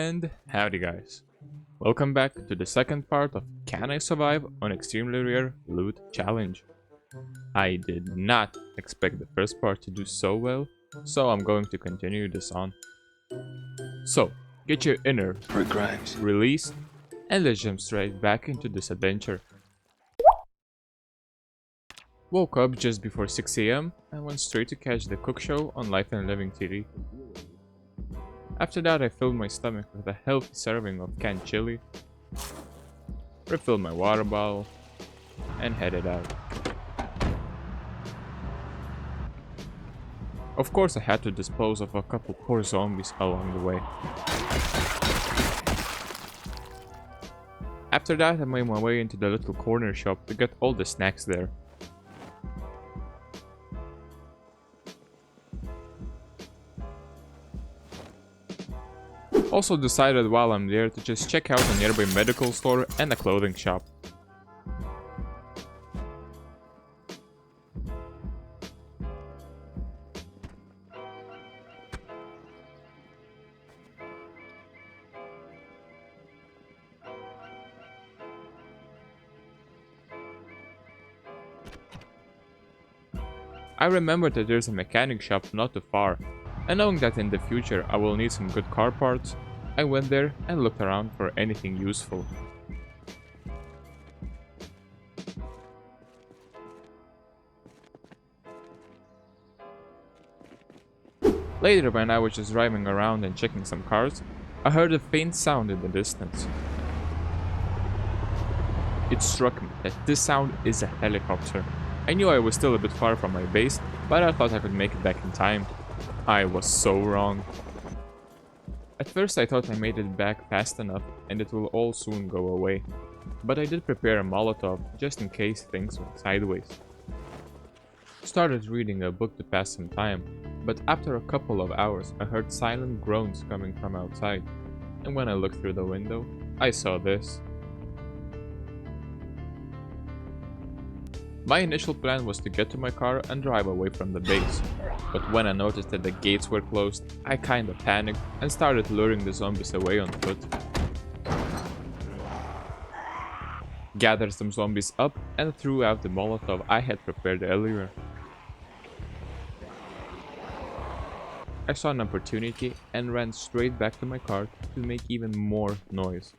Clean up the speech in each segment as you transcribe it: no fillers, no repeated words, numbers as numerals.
And howdy guys, welcome back to the second part of Can I Survive on Extremely Rare Loot Challenge. I did not expect the first part to do so well, so I'm going to continue this on. So, get your inner regret released and let's jump straight back into this adventure. Woke up just before 6 AM and went straight to catch the cook show on Life and Living TV. After that, I filled my stomach with a healthy serving of canned chili, refilled my water bottle, and headed out. Of course, I had to dispose of a couple poor zombies along the way. After that, I made my way into the little corner shop to get all the snacks there. Also decided while I'm there to just check out a nearby medical store and a clothing shop. I remembered that there's a mechanic shop not too far, and knowing that in the future I will need some good car parts, I went there and looked around for anything useful. Later, when I was just driving around and checking some cars, I heard a faint sound in the distance. It struck me that this sound is a helicopter. I knew I was still a bit far from my base, but I thought I could make it back in time. I was so wrong. At first I thought I made it back fast enough and it will all soon go away, but I did prepare a Molotov just in case things went sideways. Started reading a book to pass some time, but after a couple of hours I heard silent groans coming from outside, and when I looked through the window, I saw this. My initial plan was to get to my car and drive away from the base, but when I noticed that the gates were closed, I kinda panicked and started luring the zombies away on foot. Gathered some zombies up and threw out the Molotov I had prepared earlier. I saw an opportunity and ran straight back to my car to make even more noise.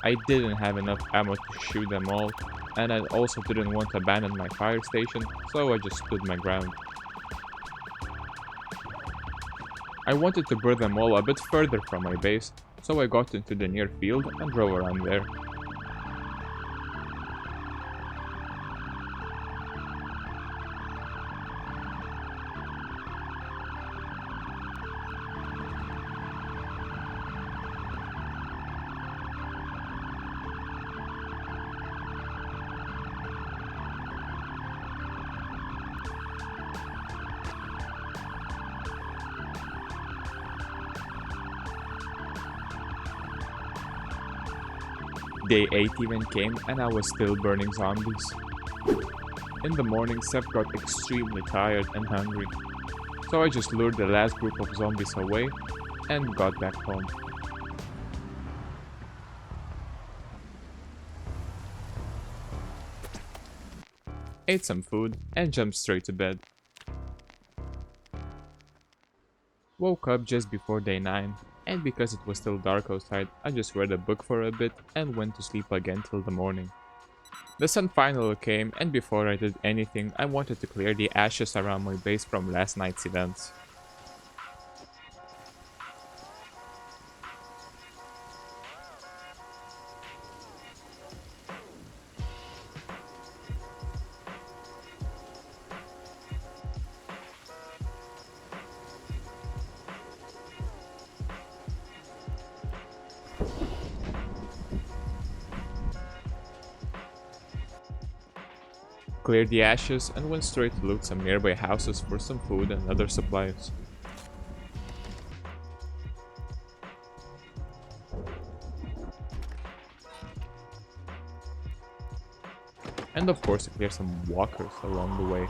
I didn't have enough ammo to shoot them all, and I also didn't want to abandon my fire station, so I just stood my ground. I wanted to burn them all a bit further from my base, so I got into the near field and drove around there. Day 8 even came and I was still burning zombies. In the morning, Seth got extremely tired and hungry, so I just lured the last group of zombies away and got back home. Ate some food and jumped straight to bed. Woke up just before day 9. And because it was still dark outside, I just read a book for a bit and went to sleep again till the morning. The sun finally came, and before I did anything, I wanted to clear the ashes around my base from last night's events. Cleared the ashes and went straight to loot some nearby houses for some food and other supplies. And of course to clear some walkers along the way.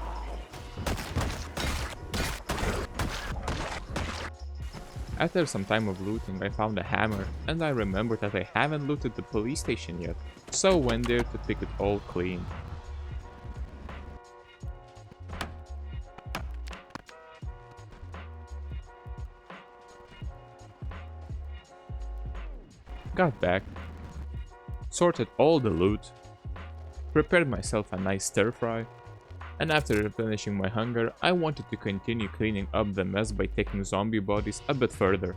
After some time of looting, I found a hammer, and I remembered that I haven't looted the police station yet, so went there to pick it all clean. Got back, sorted all the loot, prepared myself a nice stir fry, and after replenishing my hunger, I wanted to continue cleaning up the mess by taking zombie bodies a bit further.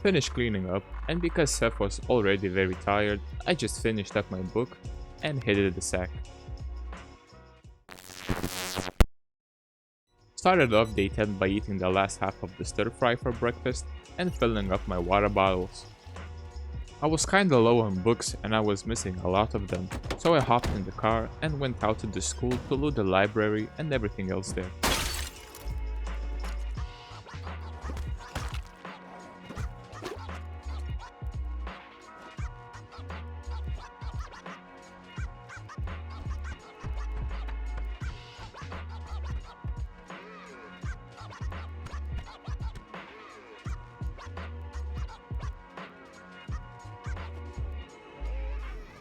Finished cleaning up, and because Seth was already very tired, I just finished up my book and headed the sack. Started off day 10 by eating the last half of the stir fry for breakfast and filling up my water bottles. I was kinda low on books and I was missing a lot of them, so I hopped in the car and went out to the school to loot the library and everything else there.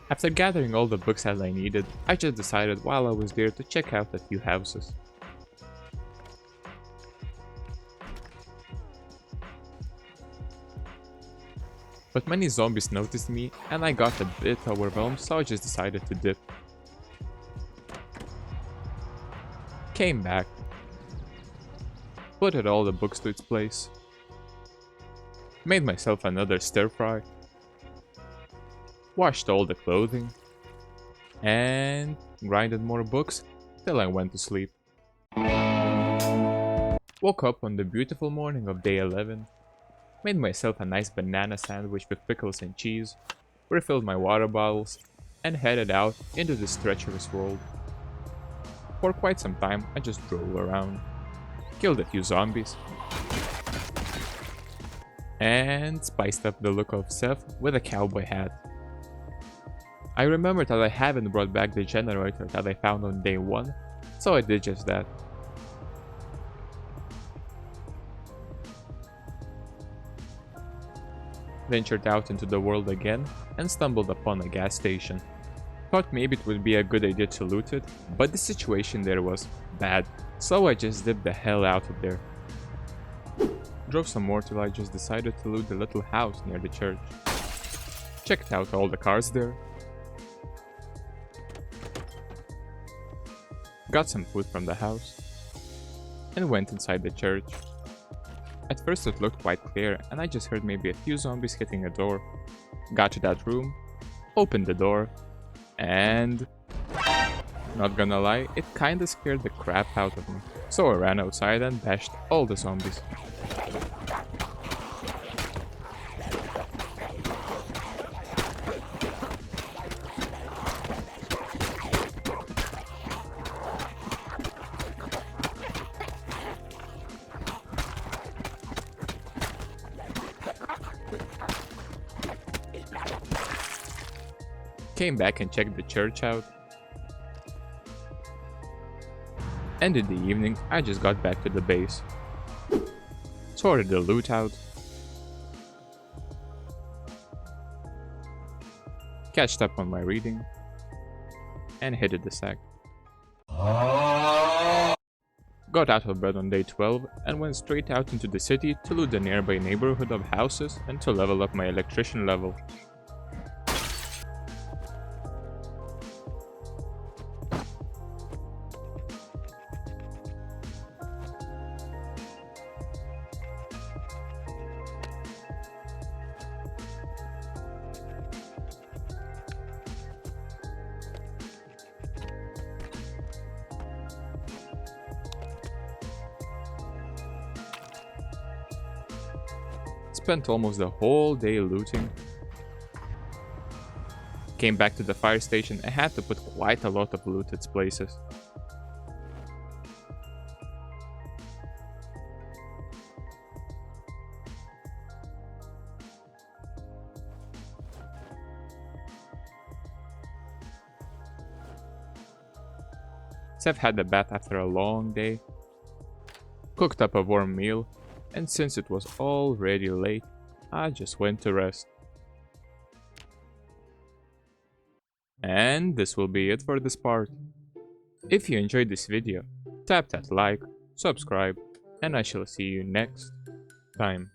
After gathering all the books that I needed, I just decided while I was there to check out a few houses. But many zombies noticed me and I got a bit overwhelmed, so I just decided to dip. Came back, put all the books to its place, made myself another stir fry, washed all the clothing, and grinded more books till I went to sleep. Woke up on the beautiful morning of day 11, made myself a nice banana sandwich with pickles and cheese, refilled my water bottles, and headed out into this treacherous world. For quite some time I just drove around, killed a few zombies, and spiced up the look of Seth with a cowboy hat. I remembered that I haven't brought back the generator that I found on day 1, so I did just that. Ventured out into the world again and stumbled upon a gas station. Thought maybe it would be a good idea to loot it, but the situation there was bad, so I just dipped the hell out of there. Drove some more till I just decided to loot the little house near the church. Checked out all the cars there, got some food from the house, and went inside the church. At first it looked quite clear and I just heard maybe a few zombies hitting a door. Got to that room, opened the door, and not gonna lie, it kinda scared the crap out of me. So I ran outside and bashed all the zombies. Came back and checked the church out. And in the evening, I just got back to the base. Sorted the loot out. Catched up on my reading. And headed the sack. Got out of bed on day 12 and went straight out into the city to loot the nearby neighborhood of houses and to level up my electrician level. Spent almost the whole day looting. Came back to the fire station and had to put quite a lot of loot at places. I've had a bath after a long day, cooked up a warm meal, and since it was already late, I just went to rest. And this will be it for this part. If you enjoyed this video, tap that like, subscribe, and I shall see you next time.